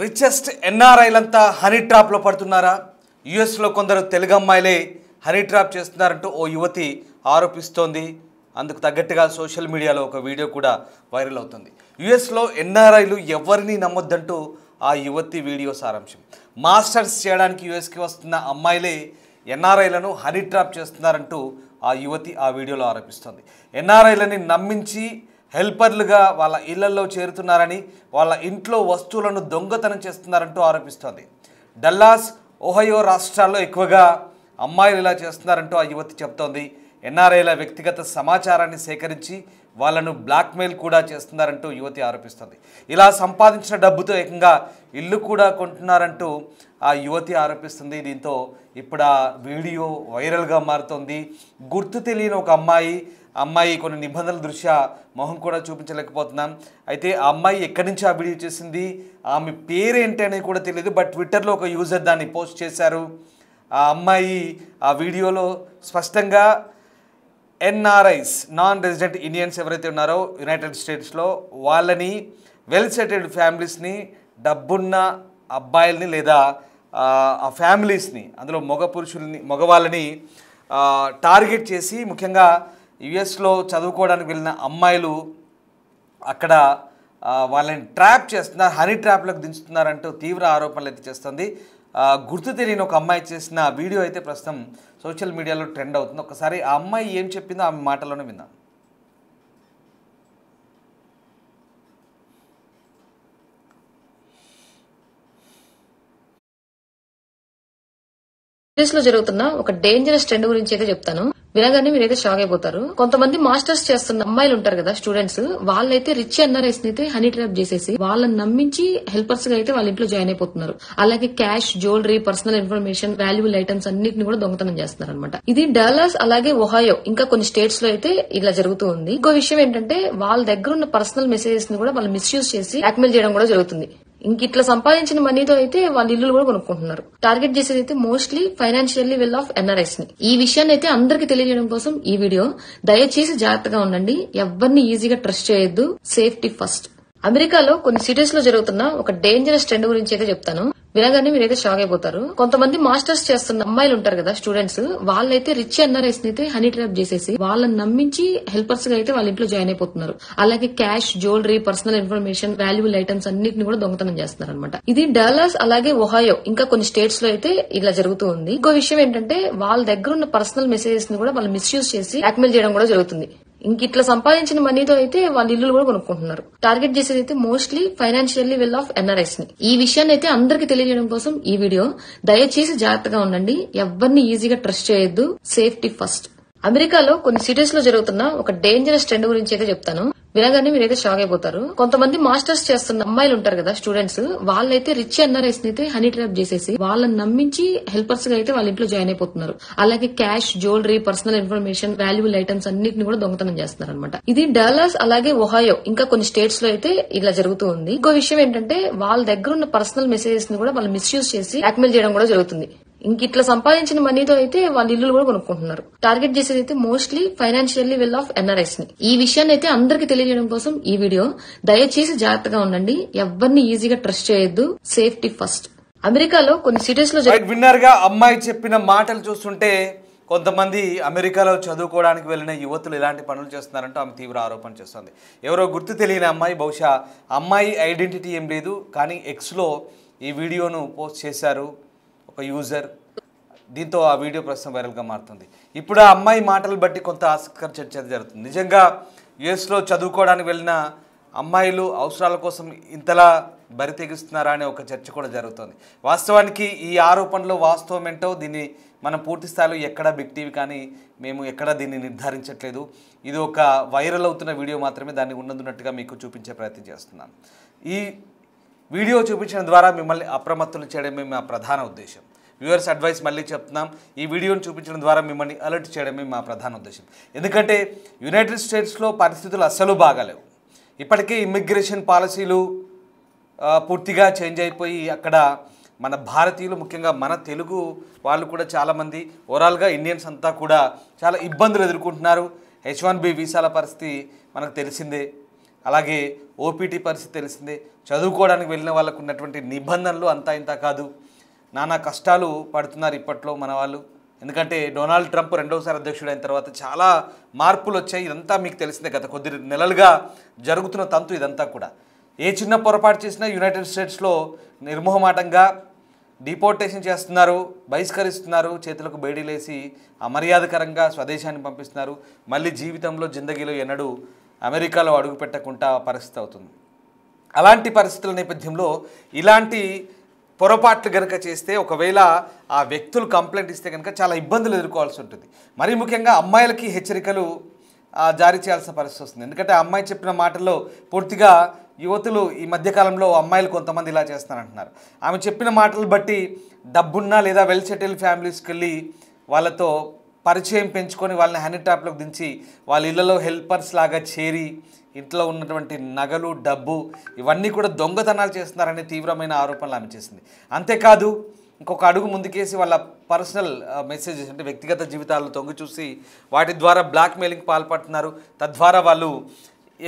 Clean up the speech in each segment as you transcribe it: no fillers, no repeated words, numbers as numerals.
Richest ఎన్ఆర్ఐలంతా honey ట్రాప్లో పడుతున్నారా? యుఎస్లో కొందరు తెలుగు అమ్మాయిలే హనీ ట్రాప్ చేస్తున్నారంటూ ఓ యువతి ఆరోపిస్తోంది. అందుకు తగ్గట్టుగా సోషల్ మీడియాలో ఒక వీడియో కూడా వైరల్ అవుతుంది. యుఎస్లో ఎన్ఆర్ఐలు ఎవరిని నమ్మొద్దంటూ ఆ యువతి వీడియో సారాంశం. మాస్టర్స్ చేయడానికి యుఎస్కి వస్తున్న అమ్మాయిలే ఎన్ఆర్ఐలను హనీ ట్రాప్ చేస్తున్నారంటూ ఆ యువతి ఆ వీడియోలో ఆరోపిస్తోంది. ఎన్ఆర్ఐలని నమ్మించి హెల్పర్లుగా వాళ్ళ ఇళ్లలో చేరుతున్నారని, వాళ్ళ ఇంట్లో వస్తువులను దొంగతనం చేస్తున్నారంటూ ఆరోపిస్తోంది. డల్లాస్, ఓహయో రాష్ట్రాల్లో ఎక్కువగా అమ్మాయిలు ఇలా చేస్తున్నారంటూ ఆ యువతి చెప్తోంది. ఎన్ఆర్ఐల వ్యక్తిగత సమాచారాన్ని సేకరించి వాళ్ళను బ్లాక్మెయిల్ కూడా చేస్తున్నారంటూ యువతి ఆరోపిస్తుంది. ఇలా సంపాదించిన డబ్బుతో ఏకంగా ఇల్లు కూడా కొంటున్నారంటూ ఆ యువతి ఆరోపిస్తుంది. దీంతో ఇప్పుడు ఆ వీడియో వైరల్గా మారుతోంది. గుర్తు తెలియని ఒక అమ్మాయి కొన్ని నిబంధనల దృష్ట్యా మొహం కూడా చూపించలేకపోతున్నాం. అయితే ఆ అమ్మాయి ఎక్కడి నుంచి ఆ వీడియో చేసింది, ఆమె పేరేంటి అనేది కూడా తెలియదు. బట్ ట్విట్టర్లో ఒక యూజర్ దాన్ని పోస్ట్ చేశారు. ఆ అమ్మాయి ఆ వీడియోలో స్పష్టంగా ఎన్ఆర్ఐస్, నాన్ రెసిడెంట్ ఇండియన్స్ ఎవరైతే ఉన్నారో యునైటెడ్ స్టేట్స్లో, వాళ్ళని వెల్ సెటిల్డ్ ఫ్యామిలీస్ని, డబ్బున్న అబ్బాయిల్ని లేదా ఆ ఫ్యామిలీస్ని, అందులో మగవాళ్ళని టార్గెట్ చేసి ముఖ్యంగా యుఎస్లో చదువుకోవడానికి వెళ్ళిన అమ్మాయిలు అక్కడ వాళ్ళని ట్రాప్ చేస్తున్నారు, హనీ ట్రాప్లకు దించుతున్నారంటూ తీవ్ర ఆరోపణలు అయితే చేస్తుంది. గుర్తు తెలియని ఒక అమ్మాయి చేసిన వీడియో అయితే ప్రస్తుతం సోషల్ మీడియాలో ట్రెండ్ అవుతుంది. ఒకసారి ఆ అమ్మాయి ఏం చెప్పిందో ఆమె మాటల్లోనే విందాం. లో జరుగుతున్న ఒక డేంజరస్ ట్రెండ్ గురించి అయితే చెప్తాను. వినగానే మీరైతే షాక్ అయిపోతారు. కొంతమంది మాస్టర్స్ చేస్తున్న అమ్మాయిలు ఉంటారు కదా, స్టూడెంట్స్, వాళ్ళైతే రిచ్ ఎన్ఆర్ఐస్ అయితే హనీ ట్రాప్ చేసేసి వాళ్ళని నమ్మించి హెల్పర్స్ గా అయితే వాళ్ళ ఇంట్లో జాయిన్ అయిపోతున్నారు. అలాగే cash, jewellery, personal information, valuable items అన్నిటిని కూడా దొంగతనం చేస్తున్నారు అనమాట. ఇది డాలస్, అలాగే ఒహాయో, ఇంకా కొన్ని స్టేట్స్ లో అయితే ఇలా జరుగుతూ ఉంది. ఇంకో విషయం ఏంటంటే వాళ్ళ దగ్గర ఉన్న పర్సనల్ మెసేజెస్ ని కూడా వాళ్ళు మిస్యూజ్ చేసి బ్లాక్మెయిల్ చేయడం కూడా జరుగుతుంది. ఇంక ఇట్లా సంపాదించిన మనీతో అయితే వాళ్ళ ఇల్లు కూడా కొనుక్కుంటున్నారు. టార్గెట్ చేసేది అయితే mostly financially well of NRIs ని. ఈ విషయాన్ని అయితే అందరికి తెలియజేయడం కోసం ఈ వీడియో. దయచేసి జాగ్రత్తగా ఉండండి. ఎవరిని ఈజీగా ట్రస్ట్ చేయొద్దు. Safety first. అమెరికాలో కొన్ని సిటీస్ లో జరుగుతున్న ఒక డేంజరస్ ట్రెండ్ గురించి అయితే చెప్తాను. వినగానే మీరైతే షాక్ అయిపోతారు. కొంతమంది మాస్టర్స్ చేస్తున్న అమ్మాయిలు ఉంటారు కదా, స్టూడెంట్స్, వాళ్ళైతే రిచ్ ఎన్ఆర్ఐస్ అయితే హనీ ట్రాప్ చేసేసి వాళ్ళని నమ్మించి హెల్పర్స్ గా అయితే వాళ్ళ ఇంట్లో జాయిన్ అయిపోతున్నారు. అలాగే cash, jewellery, personal information, valuable items అన్నిటిని కూడా దొంగతనం చేస్తున్నారు అనమాట. ఇది డాలస్, అలాగే ఒహాయో, ఇంకా కొన్ని స్టేట్స్ లో అయితే ఇలా జరుగుతూ ఉంది. ఇంకో విషయం ఏంటంటే వాళ్ళ దగ్గర ఉన్న పర్సనల్ మెసేజెస్ ని కూడా వాళ్ళు మిస్యూజ్ చేసి బ్లాక్మెయిల్ చేయడం కూడా జరుగుతుంది. ఇంక ఇట్లా సంపాదించిన మనీతో అయితే వాళ్ళ ఇల్లు కూడా కొనుక్కుంటున్నారు. టార్గెట్ చేసేది అయితే mostly financially well of NRIs ని. ఈ విషయాన్ని అయితే అందరికి తెలియజేయడం కోసం ఈ వీడియో. దయచేసి జాగ్రత్తగా ఉండండి. ఎవరిని ఈజీగా ట్రస్ట్ చేయొద్దు. Safety first. అమెరికాలో కొన్ని సిటీస్ లో జరుగుతున్న ఒక డేంజరస్ ట్రెండ్ గురించి అయితే చెప్తాను. వినగానే మీరైతే షాక్ అయిపోతారు. కొంతమంది మాస్టర్స్ చేస్తున్న అమ్మాయిలు ఉంటారు కదా, స్టూడెంట్స్, వాళ్ళైతే రిచ్ ఎన్ఆర్ఐస్ అయితే హనీ ట్రాప్ చేసేసి వాళ్ళని నమ్మించి హెల్పర్స్ గా అయితే వాళ్ళ ఇంట్లో జాయిన్ అయిపోతున్నారు. అలాగే cash, jewellery, personal information, valuable items అన్నిటిని కూడా దొంగతనం చేస్తున్నారు అనమాట. ఇది డాలస్, అలాగే ఒహాయో, ఇంకా కొన్ని స్టేట్స్ లో అయితే ఇలా జరుగుతూ ఉంది. ఇంకో విషయం ఏంటంటే వాళ్ళ దగ్గర ఉన్న పర్సనల్ మెసేజెస్ ని కూడా వాళ్ళు మిస్యూజ్ చేసి బ్లాక్మెయిల్ చేయడం కూడా జరుగుతుంది. ఇంక ఇట్లా సంపాదించిన మనీతో అయితే వాళ్ళ ఇల్లు కూడా కొనుక్కుంటున్నారు. టార్గెట్ చేసేది అయితే mostly financially well of NRIs ని. ఈ విషయాన్ని అయితే అందరికి తెలియజేయడం కోసం ఈ వీడియో. దయచేసి జాగ్రత్తగా ఉండండి. ఎవరిని ఈజీగా ట్రస్ట్ చేయొద్దు. Safety first. అమెరికాలో కొన్ని సిటీస్ లో విన్నర్ గా అమ్మాయి చెప్పిన మాటలు చూస్తుంటే కొంతమంది అమెరికాలో చదువుకోవడానికి వెళ్ళిన యువతులు ఇలాంటి పనులు చేస్తున్నారంటూ ఆమె తీవ్ర ఆరోపణ చేస్తుంది. ఎవరో గుర్తు తెలియని అమ్మాయి, బహుశా అమ్మాయి ఐడెంటిటీ ఏం లేదు, కానీ ఎక్స్లో ఈ వీడియోను పోస్ట్ చేశారు ఒక యూజర్. దీంతో ఆ వీడియో ప్రస్తుతం వైరల్గా మారుతుంది. ఇప్పుడు ఆ అమ్మాయి మాటలు బట్టి కొంత ఆసక్తికర చర్చ జరుగుతుంది. నిజంగా యుఎస్లో చదువుకోవడానికి వెళ్ళిన అమ్మాయిలు అవసరాల కోసం ఇంతలా బరి తెగిస్తున్నారా అనే ఒక చర్చ కూడా జరుగుతుంది. వాస్తవానికి ఈ ఆరోపణలో వాస్తవం ఏంటో దీన్ని మనం పూర్తి స్థాయిలో ఎక్కడా బిగ్ టీవీ కానీ మేము ఎక్కడా దీన్ని నిర్ధారించట్లేదు. ఇది ఒక వైరల్ అవుతున్న వీడియో మాత్రమే. దాన్ని ఉన్నట్టుగా మీకు చూపించే ప్రయత్నం చేస్తున్నాను. ఈ వీడియో చూపించడం ద్వారా మిమ్మల్ని అప్రమత్తులు చేయడమే మా ప్రధాన ఉద్దేశం. వ్యూవర్స్ అడ్వైస్ మళ్ళీ చెప్తున్నాం, ఈ వీడియోను చూపించడం ద్వారా మిమ్మల్ని అలర్ట్ చేయడమే మా ప్రధాన ఉద్దేశం. ఎందుకంటే యునైటెడ్ స్టేట్స్లో పరిస్థితులు అస్సలు బాగాలేవు. ఇప్పటికే ఇమ్మిగ్రేషన్ పాలసీలు పూర్తిగా చేంజ్ అయిపోయి అక్కడ మన భారతీయులు, ముఖ్యంగా మన తెలుగు వాళ్ళు కూడా చాలామంది, ఓవరాల్గా ఇండియన్స్ అంతా కూడా చాలా ఇబ్బందులు ఎదుర్కొంటున్నారు. H1B వీసాల పరిస్థితి మనకు తెలిసిందే. అలాగే ఓపీటీ పరిస్థితి తెలిసిందే. చదువుకోవడానికి వెళ్ళిన వాళ్ళకు ఉన్నటువంటి నిబంధనలు అంతా ఇంత కాదు. నానా కష్టాలు పడుతున్నారు ఇప్పట్లో మన వాళ్ళు. ఎందుకంటే డొనాల్డ్ ట్రంప్ రెండవసారి అధ్యక్షుడు అయిన తర్వాత చాలా మార్పులు వచ్చాయి. ఇదంతా మీకు తెలిసిందే. గత కొద్ది నెలలుగా జరుగుతున్న తంతు ఇదంతా కూడా. ఏ చిన్న పొరపాటు చేసినా యునైటెడ్ స్టేట్స్లో నిర్మోహమాటంగా డిపోర్టేషన్ చేస్తున్నారు, బహిష్కరిస్తున్నారు, చేతులకు బేడీలేసి అమర్యాదకరంగా స్వదేశాన్ని పంపిస్తున్నారు. మళ్ళీ జీవితంలో జిందగీలో ఎన్నడూ అమెరికాలో అడుగు పెట్టకుండా పరిస్థితి అవుతుంది. అలాంటి పరిస్థితుల నేపథ్యంలో ఇలాంటి పొరపాట్లు కనుక చేస్తే, ఒకవేళ ఆ వ్యక్తులు కంప్లైంట్ ఇస్తే కనుక చాలా ఇబ్బందులు ఎదుర్కోవాల్సి ఉంటుంది. మరీ ముఖ్యంగా అమ్మాయిలకి హెచ్చరికలు జారీ చేయాల్సిన పరిస్థితి వస్తుంది. ఎందుకంటే ఆ అమ్మాయి చెప్పిన మాటల్లో పూర్తిగా యువతులు ఈ మధ్యకాలంలో అమ్మాయిలు కొంతమంది ఇలా చేస్తారంటున్నారు. ఆమె చెప్పిన మాటలు బట్టి డబ్బున్నా లేదా వెల్ సెటిల్ ఫ్యామిలీస్కి వెళ్ళి వాళ్ళతో పరిచయం పెంచుకొని వాళ్ళని హనీ ట్రాప్లోకి దించి వాళ్ళ ఇళ్లలో హెల్పర్స్ లాగా చేరి ఇంట్లో ఉన్నటువంటి నగలు, డబ్బు ఇవన్నీ కూడా దొంగతనాలు చేస్తున్నారనే తీవ్రమైన ఆరోపణలు ఆమె చేసింది. అంతేకాదు ఇంకొక అడుగు ముందుకేసి వాళ్ళ పర్సనల్ మెసేజెస్ అంటే వ్యక్తిగత జీవితాలను తొంగి చూసి వాటి ద్వారా బ్లాక్మెయిలింగ్ పాల్పడుతున్నారు. తద్వారా వాళ్ళు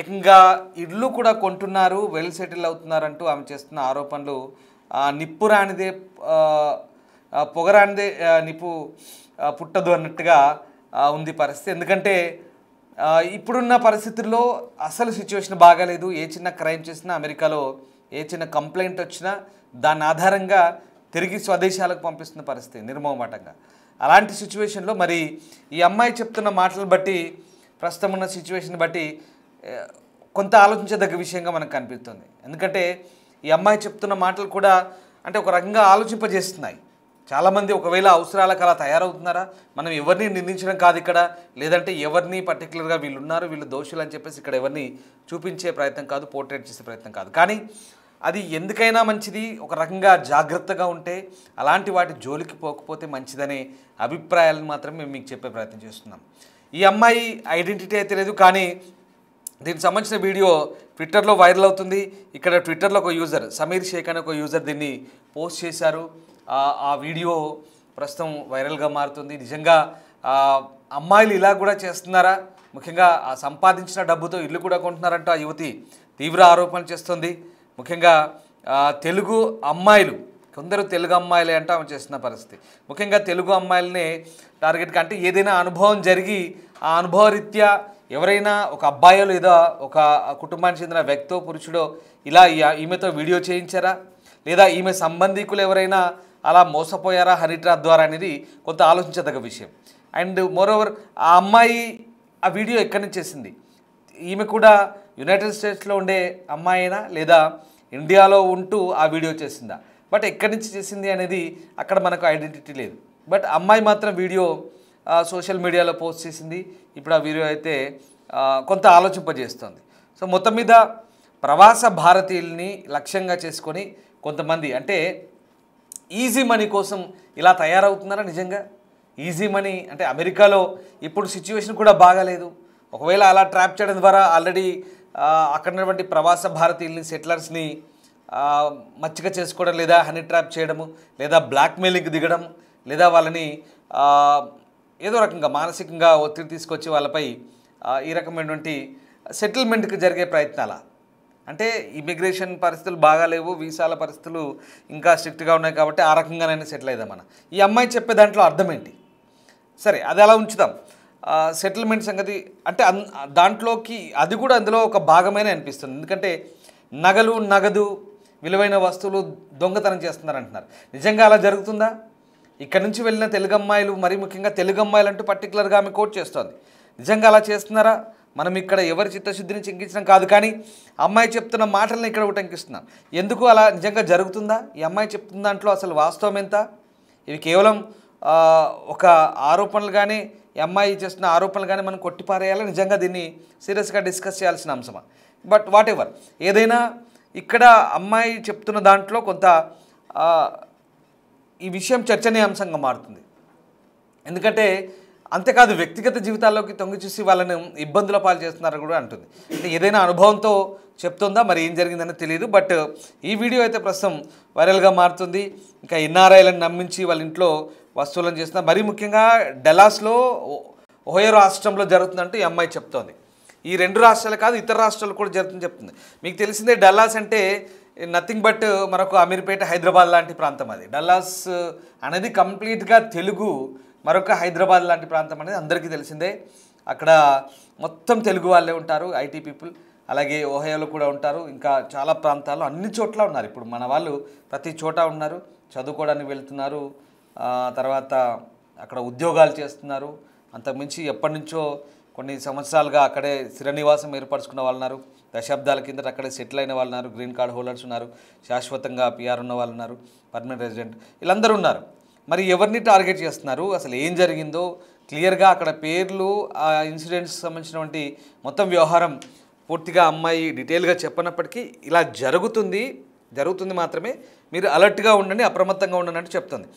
ఏకంగా ఇళ్ళు కూడా కొంటున్నారు, వెల్ సెటిల్ అవుతున్నారంటూ ఆమె చేస్తున్న ఆరోపణలు నిప్పురానిదే పొగరానిదే నిప్పు పుట్టదు అన్నట్టుగా ఉంది పరిస్థితి. ఎందుకంటే ఇప్పుడున్న పరిస్థితుల్లో అసలు సిచ్యువేషన్ బాగాలేదు. ఏ చిన్న క్రైమ్ చేసినా అమెరికాలో ఏ చిన్న కంప్లైంట్ వచ్చినా దాని ఆధారంగా తిరిగి స్వదేశాలకు పంపిస్తున్న పరిస్థితి నిర్మోహమాటంగా. అలాంటి సిచ్యువేషన్లో మరి ఈ అమ్మాయి చెప్తున్న మాటలను బట్టి, ప్రస్తుతం ఉన్న సిచ్యువేషన్ బట్టి కొంత ఆలోచించదగ్గ విషయంగా మనకు కనిపిస్తుంది. ఎందుకంటే ఈ అమ్మాయి చెప్తున్న మాటలు కూడా అంటే ఒక రకంగా ఆలోచింపజేస్తున్నాయి. చాలామంది ఒకవేళ అవసరాలకు అలా తయారవుతున్నారా, మనం ఎవరిని నిందించడం కాదు ఇక్కడ, లేదంటే ఎవరిని పర్టికులర్గా వీళ్ళు ఉన్నారు, వీళ్ళు దోషులు అని చెప్పేసి ఇక్కడ ఎవరిని చూపించే ప్రయత్నం కాదు, పోర్ట్రేట్ చేసే ప్రయత్నం కాదు. కానీ అది ఎందుకైనా మంచిది, ఒక రకంగా జాగ్రత్తగా ఉంటే, అలాంటి వాటి జోలికి పోకపోతే మంచిదనే అభిప్రాయాలను మాత్రం మేము మీకు చెప్పే ప్రయత్నం చేస్తున్నాం. ఈ అమ్మాయి ఐడెంటిటీ అయితే లేదు, కానీ దీనికి సంబంధించిన వీడియో ట్విట్టర్లో వైరల్ అవుతుంది. ఇక్కడ ట్విట్టర్లో ఒక యూజర్ సమీర్ షేక్ అనే ఒక యూజర్ దీన్ని పోస్ట్ చేశారు. ఆ వీడియో ప్రస్తుతం వైరల్గా మారుతుంది. నిజంగా అమ్మాయిలు ఇలా కూడా చేస్తున్నారా, ముఖ్యంగా ఆ సంపాదించిన డబ్బుతో ఇల్లు కూడా కొంటున్నారంటూ ఆ యువతి తీవ్ర ఆరోపణలు చేస్తుంది. ముఖ్యంగా తెలుగు అమ్మాయిలు, కొందరు తెలుగు అమ్మాయిలే అంటే ఆమె చేస్తున్న పరిస్థితి. ముఖ్యంగా తెలుగు అమ్మాయిలనే టార్గెట్గా, అంటే ఏదైనా అనుభవం జరిగి ఆ అనుభవరీత్యా ఎవరైనా ఒక అబ్బాయో లేదా ఒక కుటుంబానికి చెందిన వ్యక్తో పురుషుడో ఇలా ఈమెతో వీడియో చేయించారా, లేదా ఈమె సంబంధికులు ఎవరైనా అలా మోసపోయారా హనీ ట్రాప్ ద్వారా అనేది కొంత ఆలోచించదగ్గ విషయం. అండ్ మోరోవర్ ఆ అమ్మాయి ఆ వీడియో ఎక్కడి నుంచి చేసింది, ఈమె కూడా యునైటెడ్ స్టేట్స్లో ఉండే అమ్మాయినా లేదా ఇండియాలో ఉంటూ ఆ వీడియో చేసిందా, బట్ ఎక్కడి నుంచి చేసింది అనేది అక్కడ మనకు ఐడెంటిటీ లేదు. బట్ అమ్మాయి మాత్రం వీడియో సోషల్ మీడియాలో పోస్ట్ చేసింది. ఇప్పుడు ఆ వీడియో అయితే కొంత ఆలోచింపజేస్తుంది. సో మొత్తం మీద ప్రవాస భారతీయుల్ని లక్ష్యంగా చేసుకొని కొంతమంది అంటే ఈజీ మనీ కోసం ఇలా తయారవుతున్నారా? నిజంగా ఈజీ మనీ అంటే అమెరికాలో ఇప్పుడు సిచ్యువేషన్ కూడా బాగాలేదు. ఒకవేళ అలా ట్రాప్ చేయడం ద్వారా ఆల్రెడీ అక్కడ ఉన్నటువంటి ప్రవాస భారతీయుల్ని, సెటిలర్స్ని మచ్చిక చేసుకోవడం, లేదా హనీ ట్రాప్ చేయడము, లేదా బ్లాక్మెయిలింగ్కి దిగడం, లేదా వాళ్ళని ఏదో రకంగా మానసికంగా ఒత్తిడి తీసుకొచ్చి వాళ్ళపై ఈ రకమైనటువంటి సెటిల్మెంట్కి జరిగే ప్రయత్నాల, అంటే ఇమిగ్రేషన్ పరిస్థితులు బాగాలేవు, వీసాల పరిస్థితులు ఇంకా స్ట్రిక్ట్గా ఉన్నాయి కాబట్టి ఆ రకంగానైనా సెటిల్ అయిదాం మన. ఈ అమ్మాయి చెప్పే దాంట్లో అర్థం ఏంటి? సరే అది అలా ఉంచుదాం. సెటిల్మెంట్ సంగతి అంటే దాంట్లోకి అది కూడా అందులో ఒక భాగమైన అనిపిస్తుంది. ఎందుకంటే నగదు విలువైన వస్తువులు దొంగతనం చేస్తున్నారంటున్నారు. నిజంగా అలా జరుగుతుందా? ఇక్కడ నుంచి వెళ్ళిన తెలుగు అమ్మాయిలు, మరీ ముఖ్యంగా తెలుగు అమ్మాయిలు అంటూ పర్టికులర్గా ఆమె కోట్ చేస్తోంది. నిజంగా అలా చేస్తున్నారా? మనం ఇక్కడ ఎవరి చిత్తశుద్ధిని చింకించడం కాదు, కానీ అమ్మాయి చెప్తున్న మాటలను ఇక్కడ ఉటంకిస్తున్నాం. ఎందుకు అలా నిజంగా జరుగుతుందా? ఈ అమ్మాయి చెప్తున్న దాంట్లో అసలు వాస్తవం ఎంత? ఇవి కేవలం ఒక ఆరోపణలుగానే, ఈ అమ్మాయి చేస్తున్న ఆరోపణలుగానే మనం కొట్టిపారేయాలి, నిజంగా దీన్ని సీరియస్గా డిస్కస్ చేయాల్సిన అంశమా? బట్ వాట్ ఎవర్, ఏదైనా ఇక్కడ అమ్మాయి చెప్తున్న దాంట్లో కొంత ఈ విషయం చర్చనీయాంశంగా మారుతుంది. ఎందుకంటే అంతేకాదు వ్యక్తిగత జీవితాల్లోకి తొంగి చూసి వాళ్ళని ఇబ్బందుల పాలు చేస్తున్నారని కూడా అంటుంది. అంటే ఏదైనా అనుభవంతో చెప్తుందా, మరి ఏం జరిగిందని తెలియదు. బట్ ఈ వీడియో అయితే ప్రస్తుతం వైరల్గా మారుతుంది. ఇంకా ఎన్ఆర్ఐలను నమ్మించి వాళ్ళ ఇంట్లో వస్తువులను చేస్తున్నారు. మరీ ముఖ్యంగా డల్లాస్లో ఓహయో రాష్ట్రంలో జరుగుతుందంటూ ఈ అమ్మాయి చెప్తోంది. ఈ 2 రాష్ట్రాలు కాదు ఇతర రాష్ట్రాలు కూడా జరుగుతుందని చెప్తుంది. మీకు తెలిసిందే డల్లాస్ అంటే నథింగ్ బట్ మరొక అమీర్పేట హైదరాబాద్ లాంటి ప్రాంతం. అది డల్లాస్ అనేది కంప్లీట్గా తెలుగు, మరొక హైదరాబాద్ లాంటి ప్రాంతం అనేది అందరికీ తెలిసిందే. అక్కడ మొత్తం తెలుగు వాళ్ళే ఉంటారు, ఐటీ పీపుల్. అలాగే ఓహయోలో కూడా ఉంటారు, ఇంకా చాలా ప్రాంతాల్లో అన్ని చోట్ల ఉన్నారు. ఇప్పుడు మన వాళ్ళు ప్రతి చోట ఉన్నారు, చదువుకోవడానికి వెళ్తున్నారు, తర్వాత అక్కడ ఉద్యోగాలు చేస్తున్నారు. అంతకుమించి ఎప్పటి నుంచో కొన్ని సంవత్సరాలుగా అక్కడే స్థిర నివాసం ఏర్పరచుకున్న వాళ్ళు ఉన్నారు, దశాబ్దాల కిందట అక్కడే సెటిల్ అయిన వాళ్ళు ఉన్నారు, గ్రీన్ కార్డ్ హోల్డర్స్ ఉన్నారు, శాశ్వతంగా పిఆర్ ఉన్న వాళ్ళు ఉన్నారు, పర్మనెంట్ రెసిడెంట్, వీళ్ళందరూ ఉన్నారు. మరి ఎవరిని టార్గెట్ చేస్తున్నారు, అసలు ఏం జరిగిందో క్లియర్గా అక్కడ పేర్లు, ఆ ఇన్సిడెంట్స్ సంబంధించినటువంటి మొత్తం వ్యవహారం పూర్తిగా అమ్మాయి డీటెయిల్గా చెప్పనప్పటికీ ఇలా జరుగుతుంది మాత్రమే, మీరు అలర్ట్గా ఉండండి, అప్రమత్తంగా ఉండండి అంటే చెప్తుంది.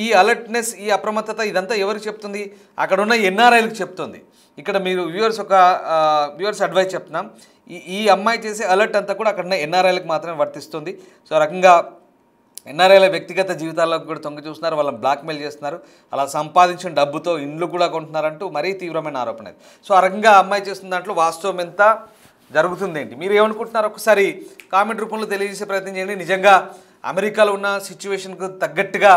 ఈ అలర్ట్నెస్, ఈ అప్రమత్తత ఇదంతా ఎవరికి చెప్తుంది? అక్కడ ఉన్న ఎన్ఆర్ఐలకు చెప్తుంది. ఇక్కడ మీరు వ్యూవర్స్ అడ్వైస్ చెప్తున్నాం, ఈ అమ్మాయి చేసే అలర్ట్ అంతా కూడా అక్కడ ఉన్న ఎన్ఆర్ఐలకు మాత్రమే వర్తిస్తుంది. సో ఆ రకంగా ఎన్ఆర్ఐల వ్యక్తిగత జీవితాల్లోకి కూడా తొంగి చూస్తున్నారు, వాళ్ళని బ్లాక్మెయిల్ చేస్తున్నారు, అలా సంపాదించిన డబ్బుతో ఇండ్లు కూడా కొంటున్నారంటూ మరీ తీవ్రమైన ఆరోపణ. సో ఆ రకంగా అమ్మాయి చేస్తున్న దాంట్లో వాస్తవం ఎంత, జరుగుతుంది ఏంటి, మీరు ఏమనుకుంటున్నారు ఒకసారి కామెంట్ రూపంలో తెలియజేసే ప్రయత్నం చేయండి. నిజంగా అమెరికాలో ఉన్న సిచ్యువేషన్కు తగ్గట్టుగా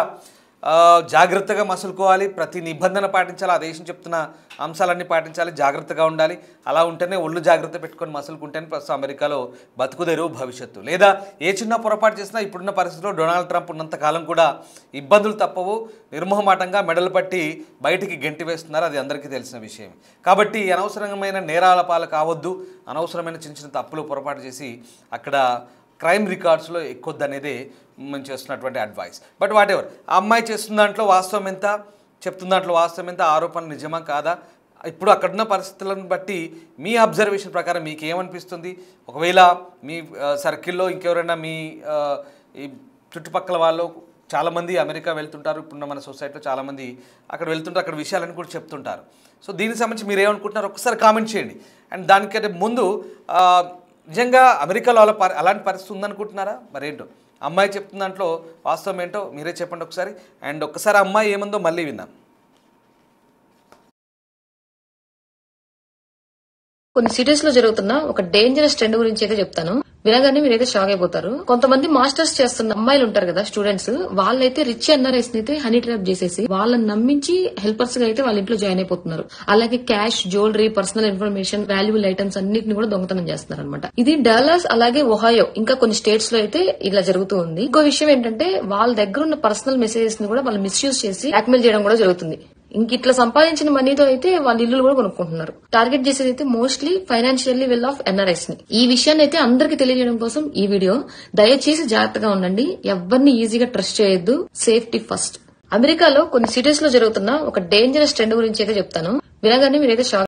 జాగ్రత్తగా మసులుకోవాలి, ప్రతి నిబంధన పాటించాలి, ఆ దేశం చెప్తున్న అంశాలన్నీ పాటించాలి, జాగ్రత్తగా ఉండాలి. అలా ఉంటేనే ఒళ్ళు జాగ్రత్త పెట్టుకొని మసులుకుంటేనే ప్రస్తుతం అమెరికాలో బతుకుదెరువు భవిష్యత్తు. లేదా ఏ చిన్న పొరపాటు చేసినా ఇప్పుడున్న పరిస్థితుల్లో డొనాల్డ్ ట్రంప్ ఉన్నంతకాలం కూడా ఇబ్బందులు తప్పవు, నిర్మోహమాటంగా మెడలు పట్టి బయటికి గెంటి వేస్తున్నారు, అది అందరికీ తెలిసిన విషయం. కాబట్టి అనవసరమైన నేరాల పాలు కావద్దు, అనవసరమైన చిన్న చిన్న తప్పులు పొరపాటు చేసి అక్కడ క్రైమ్ రికార్డ్స్లో ఎక్కొద్దనేదే మేము చేస్తున్నటువంటి అడ్వైస్. బట్ వాట్ ఎవర్, ఆ అమ్మాయి చేస్తున్న దాంట్లో వాస్తవం ఎంత, చెప్తున్న దాంట్లో వాస్తవం ఎంత, ఆరోపణలు నిజమా కాదా, ఇప్పుడు అక్కడున్న పరిస్థితులను బట్టి మీ అబ్జర్వేషన్ ప్రకారం మీకు ఏమనిపిస్తుంది? ఒకవేళ మీ సర్కిల్లో ఇంకెవరైనా మీ ఈ చుట్టుపక్కల వాళ్ళు చాలామంది అమెరికా వెళ్తుంటారు, ఇప్పుడున్న మన సొసైటీలో చాలామంది అక్కడ వెళ్తుంటారు, అక్కడ విషయాలను కూడా చెప్తుంటారు. సో దీనికి సంబంధించి మీరు ఏమనుకుంటున్నారు ఒకసారి కామెంట్ చేయండి. అండ్ దానికంటే ముందు నిజంగా అమెరికాలో అలాంటి పరిస్థితి ఉందనుకుంటున్నారా? మరేంటో అమ్మాయి చెప్తున్న దాంట్లో వాస్తవం ఏంటో మీరే చెప్పండి ఒకసారి. అండ్ ఒక్కసారి అమ్మాయి ఏమందో మళ్ళీ విన్నాం. కొన్ని సిటీస్ లో జరుగుతున్న ఒక డేంజరస్ ట్రెండ్ గురించి అయితే చెప్తాను, వినగానే మీరైతే షాక్ అయిపోతారు. కొంతమంది మాస్టర్స్ చేస్తున్న అమ్మాయిలు ఉంటారు కదా, స్టూడెంట్స్, వాళ్ళైతే రిచ్ ఎన్ఆర్ఐస్ అయితే హనీ ట్రాప్ చేసేసి వాళ్ళని నమ్మించి హెల్పర్స్ గా అయితే వాళ్ళ ఇంట్లో జాయిన్ అయిపోతున్నారు. అలాగే cash, jewellery, personal information, valuable items అన్నిటిని కూడా దొంగతనం చేస్తున్నారు అనమాట. ఇది డల్లాస్, అలాగే ఒహాయో, ఇంకా కొన్ని స్టేట్స్ లో అయితే ఇలా జరుగుతూ ఉంది. ఇంకో విషయం ఏంటంటే వాళ్ళ దగ్గర ఉన్న పర్సనల్ మెసేజెస్ ని కూడా వాళ్ళు మిస్యూజ్ చేసి బ్లాక్మెయిల్ చేయడం కూడా జరుగుతుంది. ఇంక ఇట్లా సంపాదించిన మనీతో అయితే వాళ్ళ ఇల్లు కూడా కొనుక్కుంటున్నారు. టార్గెట్ చేసేది అయితే mostly financially well of NRIs ని. ఈ విషయాన్ని అయితే అందరికి తెలియజేయడం కోసం ఈ వీడియో. దయచేసి జాగ్రత్తగా ఉండండి, ఎవరిని ఈజీగా ట్రస్ట్ చేయొద్దు, సేఫ్టీ ఫస్ట్. అమెరికాలో కొన్ని సిటీస్ లో జరుగుతున్న ఒక డేంజరస్ ట్రెండ్ గురించి అయితే చెప్తాను, వినగానే మీరైతే షాక్